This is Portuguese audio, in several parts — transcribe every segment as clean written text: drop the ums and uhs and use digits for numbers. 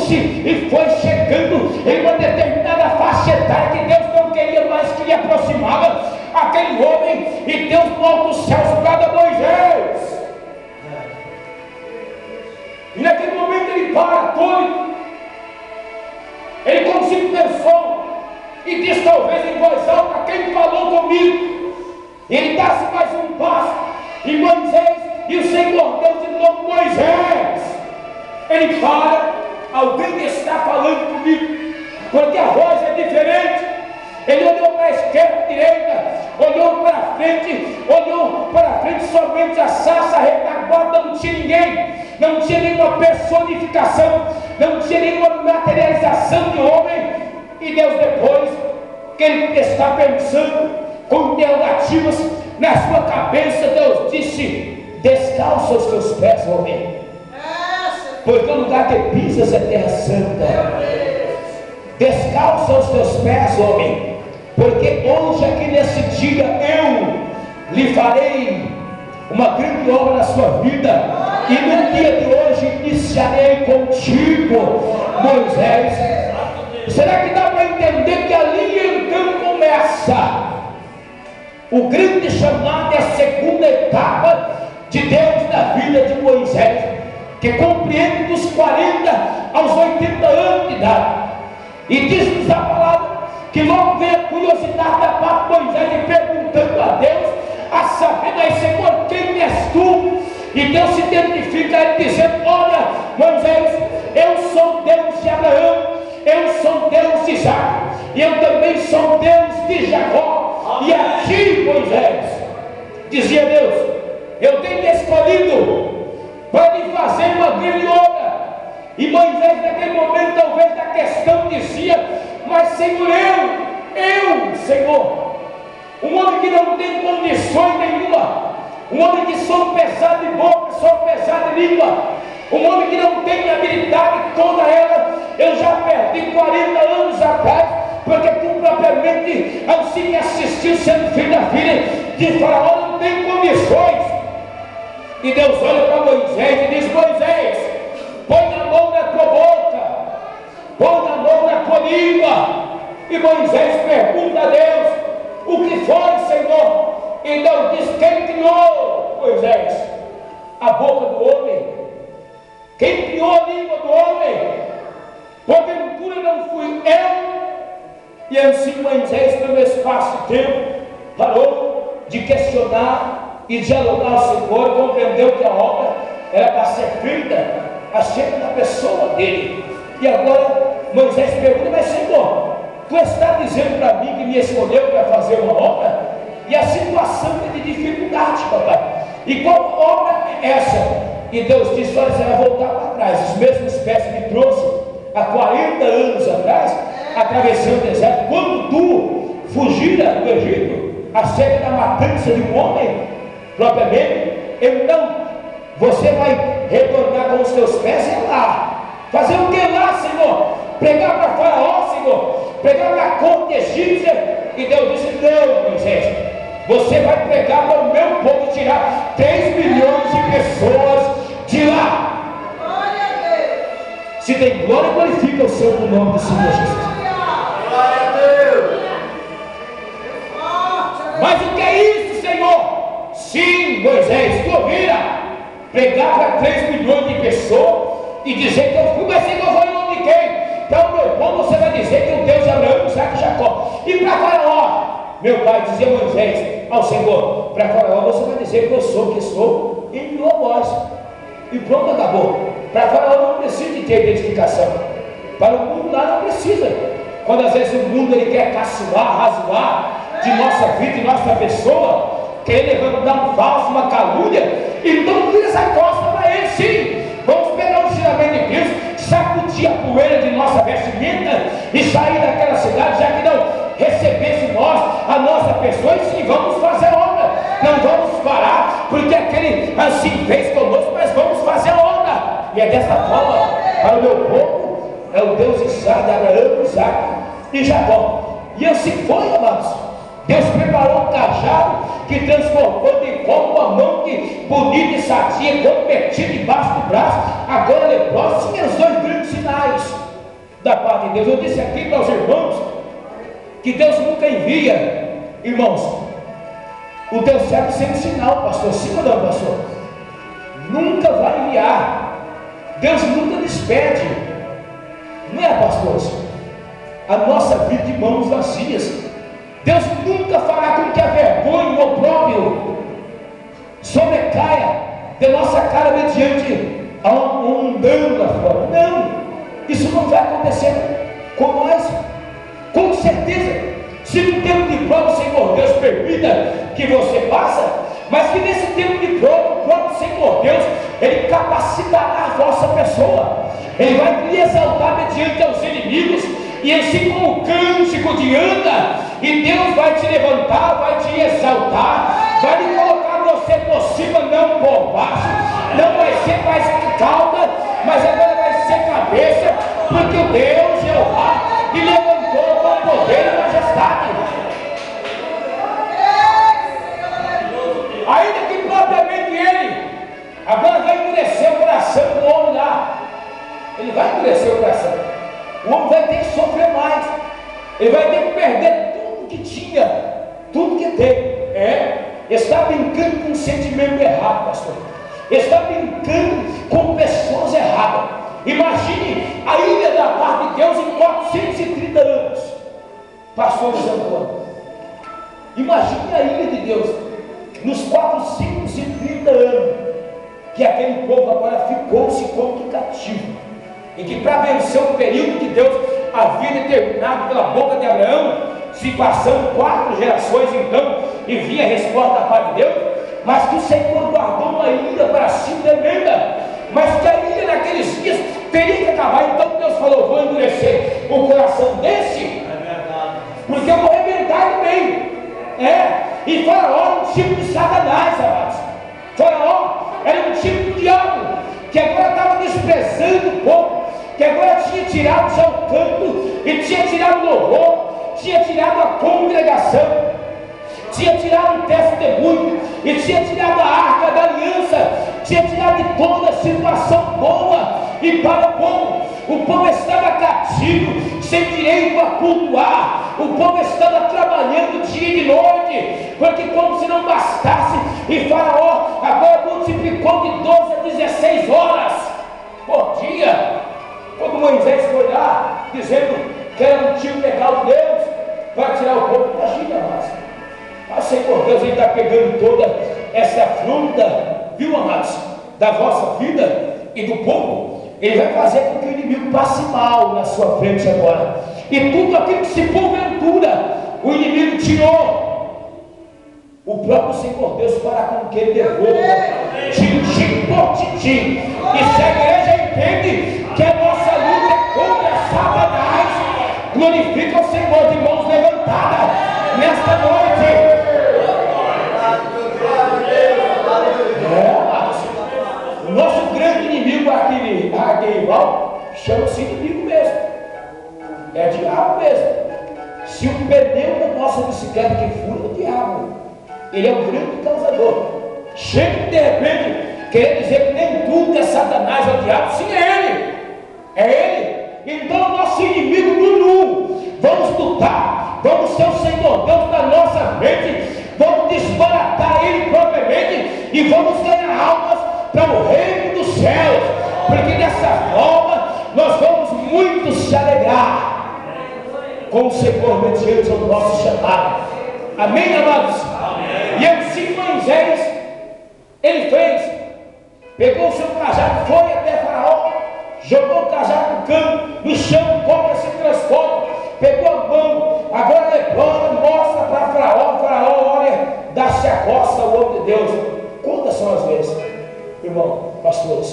aproximando-se e foi chegando em uma determinada faixa etária que Deus não queria mais que lhe aproximava aquele homem, e Deus do alto dos céus brada Moisés. E naquele momento ele para, atônito. Ele consigo pensou e diz talvez em voz alta: quem falou comigo? Ele dá-se mais um passo, e Moisés, e o Senhor Deus de novo: Moisés. Ele para: alguém está falando comigo, porque a voz é diferente. Ele olhou para a esquerda e direita, olhou para frente, somente a sarça, a retaguarda, não tinha ninguém, não tinha nenhuma personificação, não tinha nenhuma materialização de homem. E Deus, depois que ele está pensando com interrogativas na sua cabeça, Deus disse: descalça os teus pés, homem, porque o lugar que pisas é terra santa. Descalça os teus pés, homem, porque hoje aqui nesse dia eu lhe farei uma grande obra na sua vida, e no dia de hoje iniciarei contigo, Moisés. Será que dá para entender que ali então começa o grande chamado, é a segunda etapa de Deus na vida de Moisés, que compreende dos 40 aos 80 anos de idade? E diz-nos a palavra que logo vem a curiosidade da parte de Moisés, e perguntando a Deus, a saber: mas Senhor, quem és tu? E Deus se identifica a ele dizendo: olha, Moisés, eu sou Deus de Abraão, eu sou Deus de Isaac, e eu também sou Deus de Jacó. E aqui, Moisés, dizia Deus, eu tenho escolhido para lhe fazer uma grande obra. E Moisés naquele momento talvez da questão dizia: mas Senhor, Senhor, um homem que não tem condições nenhuma, um homem que sou pesado de boca, sou pesado de língua, um homem que não tem habilidade toda ela, eu já perdi 40 anos atrás, porque tu propriamente assim me assistiu sendo filho da filha de Faraó, não tem condições. E Deus olha para Moisés e diz: Moisés, põe a mão na tua boca, põe a mão na tua língua. E Moisés pergunta a Deus: o que foi, Senhor? E Deus diz: quem criou, Moisés, a boca do homem? Quem criou a língua do homem? Porventura não fui eu? E assim Moisés, pelo espaço de tempo, parou de questionar e dialogar ao Senhor, compreendeu que a obra era para ser feita acerca da pessoa dele. E agora Moisés pergunta: mas Senhor, tu está dizendo para mim que me escolheu para fazer uma obra? E a situação é de dificuldade, papai. E qual obra é essa? E Deus disse: olha, você vai voltar para trás. Os mesmos pés que me trouxe há 40 anos atrás, atravessei o deserto, quando tu fugira do Egito, acerca da matança de um homem, propriamente. Então você vai retornar com os teus pés e lá. Fazer o que lá, Senhor? Pregar para Faraó, Senhor? Pregar para a corte egípcia? E Deus disse: não, Moisés, você vai pregar para o meu povo, tirar 3 milhões de pessoas de lá. Se tem glória, glorifica o seu nome do Senhor Jesus. Glória a Deus. Mas o que é isso, Senhor? Sim, Moisés, tu ouvira pregar para 3 milhões de pessoas e dizer que eu fui, mas Senhor, foi em nome de quem? Para o meu povo você vai dizer que o Deus de Abraão, Isaac e Jacó. E para Faraó, meu pai, dizia Moisés ao Senhor, para Faraó você vai dizer que eu sou o que sou, e enviou a voz. E pronto, acabou. Para Faraó não precisa de ter identificação. Para o mundo lá não precisa. Quando às vezes o mundo ele quer caçoar, razoar de nossa vida, de nossa pessoa, quer levantar um falso, uma calúnia, então vira essa costa para ele. Sim, vamos pegar um ensinamento de Deus, sacudir a poeira de nossa vestimenta e sair daquela cidade, já que não recebesse nós, a nossa pessoa, e sim, vamos fazer a obra. Não vamos parar, porque aquele assim fez conosco, mas vamos fazer a obra. E é dessa forma, para o meu povo, é o Deus de Isaac, de Abraão, Isaac e Jacó. E assim foi, amados. Deus preparou um cajado que transformou de forma uma mão que bonita e sadia, quando metia debaixo do braço, agora leprosa, tinha os 2 grandes sinais. da parte de Deus. Eu disse aqui para os irmãos que Deus nunca envia, irmãos, o teu servo sem sinal, pastor. Sim ou não, pastor? Nunca vai enviar. Deus nunca despede. Não é, pastores? A nossa vida de mãos vazias. Deus nunca fará com que a vergonha, o opróbrio, sobrecaia de nossa cara mediante a um dano lá fora. Não, isso não vai acontecer com nós, com certeza. Se no tempo de prova o Senhor Deus permita que você passe, mas que nesse tempo de prova o próprio Senhor Deus, Ele capacitará a vossa pessoa. Ele vai lhe exaltar mediante aos inimigos, e assim como o cântico de anda, e Deus vai te levantar, vai te exaltar, vai lhe colocar você por cima, não por baixo. Não vai ser mais cauda, mas agora vai ser cabeça, porque o Deus Jeová lhe levantou com poder e majestade. Ainda que propriamente ele agora vai endurecer o coração do homem lá. Ele vai endurecer o coração. O homem vai ter que sofrer mais. Ele vai ter que perder tudo que tinha, tudo que tem. Está brincando com um sentimento errado, pastor. Está brincando com pessoas erradas. Imagine a ilha da parte de Deus em 430 anos. Pastor Antônio, imagine a ilha de Deus nos 430 anos, que aquele povo agora ficou-se como cativo, e que para vencer o período que Deus havia determinado pela boca de Abraão, se passando 4 gerações então, e vinha a resposta da parte de Deus, mas que o Senhor guardou uma ilha para si tremenda, mas que a ilha naqueles dias teria que acabar. Então Deus falou: vou endurecer o coração desse, porque eu vou arrebentar no meio. E Faraó era um tipo de Satanás, amados. Faraó era um tipo de diabo, que agora estava desprezando o povo, que agora tinha tirado já o canto, e tinha tirado o louvor, tinha tirado a congregação, tinha tirado o testemunho, e tinha tirado a arca da aliança, tinha tirado de toda a situação boa, e para o povo estava cativo, sem direito a cultuar, o povo estava trabalhando dia e noite, porque como se não bastasse, e Faraó agora multiplicou de 12 a 16 horas por dia. Quando Moisés foi lá, dizendo que era um tio legal de Deus, para tirar o povo, imagina, mas Senhor Deus, Ele está pegando toda essa fruta, viu, amados, da vossa vida e do povo. Ele vai fazer com que o inimigo passe mal na sua frente agora, e tudo aquilo que se porventura o inimigo tirou, o próprio Senhor Deus fará com que ele devolva tintim por tintim. E se a igreja entende que a nossa luta é contra Satanás, glorifica o Senhor de mãos levantadas nesta noite. O nosso grande inimigo arquirrival chama-se inimigo mesmo, é diabo mesmo. Se o pneu da nossa bicicleta que fura, é o diabo. Ele é o grande causador. Chega de repente querer dizer que nem tudo é Satanás, é o diabo. Sim, é ele. É ele. Então o nosso inimigo no vamos lutar, vamos ser o Senhor Deus da nossa mente, vamos desbaratar ele propriamente, e vamos ganhar almas para o reino dos céus, porque dessa forma nós vamos muito se alegrar com o Senhor mediante o nosso chamado. Amém, amados? Amém. E assim Moisés, ele fez, pegou o seu cajado, foi até Faraó, jogou o cajado no chão, cobra se transforma, pegou a mão, agora levanta, mostra para Faraó. Faraó olha, dá-se a costa ao homem de Deus. Quantas são as vezes, irmão, pastores,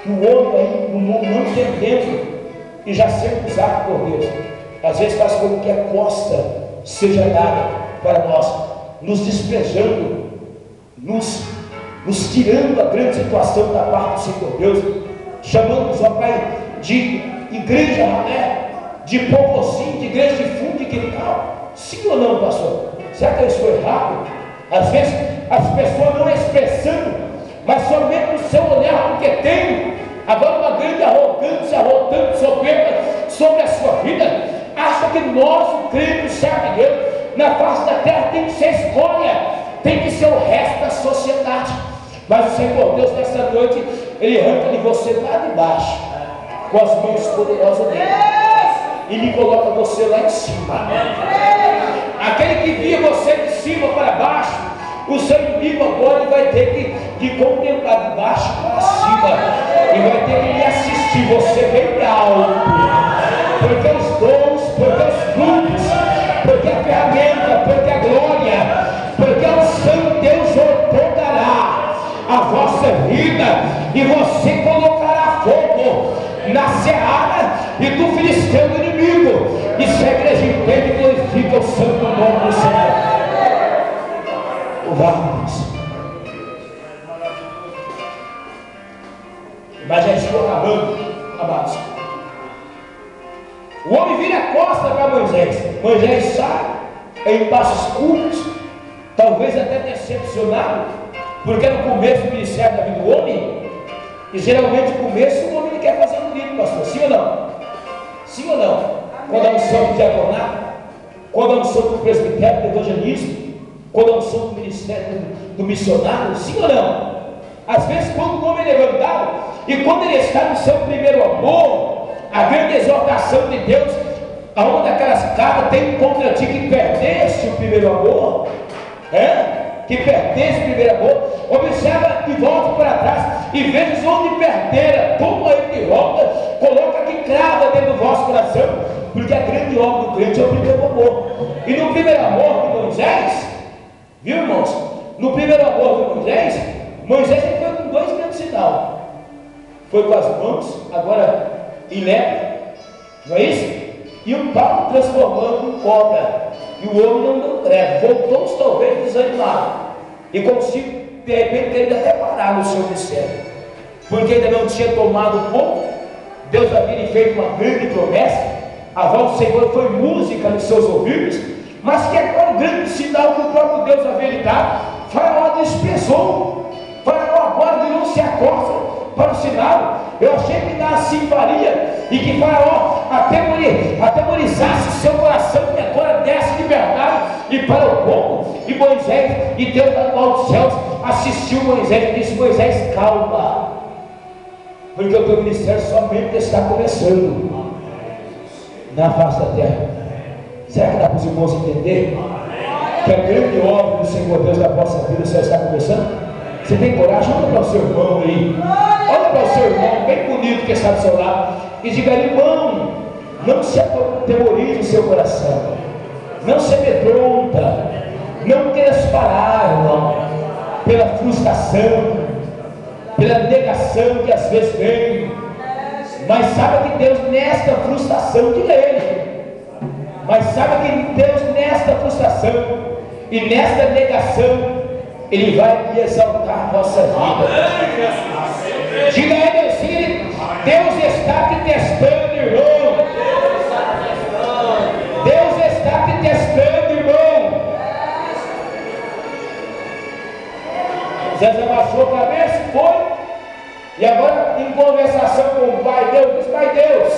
que o homem aí no mundo não entendendo e já sendo usado por Deus, às vezes faz com que a costa seja dada para nós, nos desprezando, nos tirando a grande situação da parte do Senhor Deus, chamando-nos, ó Pai, de igreja ralé, de povozinho, de igreja de fundo e quintal. Sim ou não, pastor? Será que eu estou errado? Às vezes as pessoas não expressando, mas somente no seu olhar, porque tem agora uma grande arrogância, soberba, sobre a sua vida, acha que nós, o crente, o servo de Deus, na face da terra tem que ser escolha, tem que ser o resto da sociedade. Mas o Senhor Deus, nessa noite, Ele arranca de você lá de baixo, com as mãos poderosas dele, e lhe coloca você lá em cima. Aquele que via você de cima para baixo, o seu inimigo agora vai ter que contemplar de baixo para cima, e vai ter que lhe assistir você bem alto, porque os dons, porque os frutos, porque a ferramenta, porque a glória, porque o Santo Deus outorgará a vossa vida, e você colocará fogo na seara e do filisteu do inimigo. E se a igreja entende e glorifica o santo nome do Senhor. Vamos. Mas já estou acabando, amados. O homem vira a costa para Moisés. Moisés sai em passos curtos, talvez até decepcionado, porque no começo do ministério da vida do homem, e geralmente no começo o homem quer fazer um livro, pastor. Sim ou não? Sim ou não? Quando há um som do diaconato, quando há um som do presbitério, do evangelismo, quando há um som do ministério do missionário, sim ou não? Às vezes, quando o homem é levantado, e quando ele está no seu primeiro amor, a grande exortação de Deus, a uma daquelas cartas tem contra ti que perdeste o primeiro amor, que perdeste o primeiro amor. Observa e volta para trás, e veja onde perdera, toma ele de volta, coloca aqui, crava dentro do vosso coração, porque a grande obra do crente é o primeiro amor. E no primeiro amor de Moisés, viu, irmãos? No primeiro amor de Moisés, Moisés foi com dois grandes sinais. Foi com as mãos, agora em lepra, não é isso? E o pau transformando em cobra. E o homem não deu treva, voltou-se talvez desanimado. E consigo, de repente, ele até parar no seu ministério. Porque ainda não tinha tomado o povo. Deus havia lhe feito uma grande promessa. A voz do Senhor foi música nos seus ouvidos. Mas que agora o grande sinal que o próprio Deus havia lhe dado, Faraó desprezou. Faraó agora virou-se a costa para o sinal. Eu achei que ainda assim faria, e que Faraó atemorizasse o seu coração, que agora desce de verdade e para o povo. E Moisés, e Deus lá do alto dos céus assistiu Moisés e disse: Moisés, calma, porque o teu ministério somente está começando na face da terra. Será que dá para os irmãos entender que a grande obra do Senhor Deus da vossa vida só está começando? Você tem coragem? Olha para o seu irmão aí, olha para o seu irmão bem bonito que está do seu lado, e diga: irmão, não se atemorize o seu coração, não se amedronta, não queira parar, irmão, pela frustração, pela negação que às vezes vem. Mas saiba que Deus, nesta frustração, diga ele, mas saiba que Deus, nesta frustração e nesta negação, Ele vai lhe exaltar a vossa vida. Diga a ele assim: Deus está te testando, irmão. Deus está te testando, irmão. Moisés abaixou a cabeça, foi, e agora em conversação com o Pai Deus, disse: Pai Deus,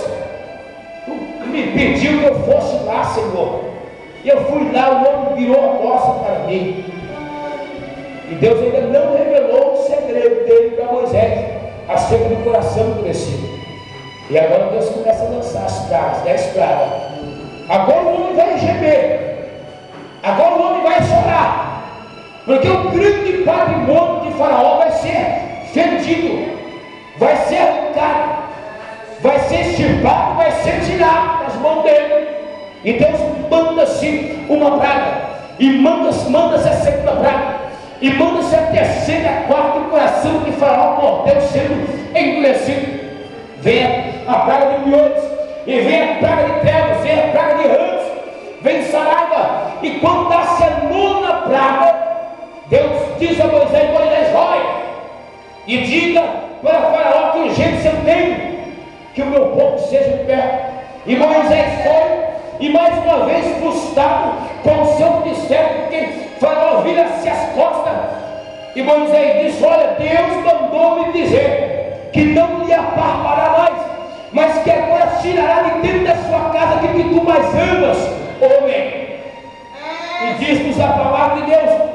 Tu me pediu que eu fosse lá, Senhor, e eu fui lá, o homem virou a costa para mim. E Deus ainda não revelou o segredo dele para Moisés, acerca do coração endurecido. E agora Deus começa a lançar as pragas, 10 pragas. Agora o homem vai gemer, agora o homem vai chorar, porque o grande patrimônio de Faraó vai ser fendido, vai ser arrancado, vai ser extirpado, vai ser tirado das mãos dele. E Deus manda-se uma praga, e manda-se a segunda praga, e manda-se a terceira e a quarta. O coração de Faraó mordeu sendo endurecido. Vem a praga de miúdos, e vem a praga de trevas, vem a praga de rãs, vem saraiva. E quando dá-se a nona praga, Deus diz a Moisés: Moisés, vai e diga para Faraó que urgência eu tenho, que o meu povo seja perto. E Moisés foi, e mais uma vez frustrado com o seu ministério, porque Faraó vira-se as costas. E Moisés disse: olha, Deus mandou-me dizer que não lhe apartará mais, mas que agora tirará de dentro dessa diz-nos a palavra de Deus,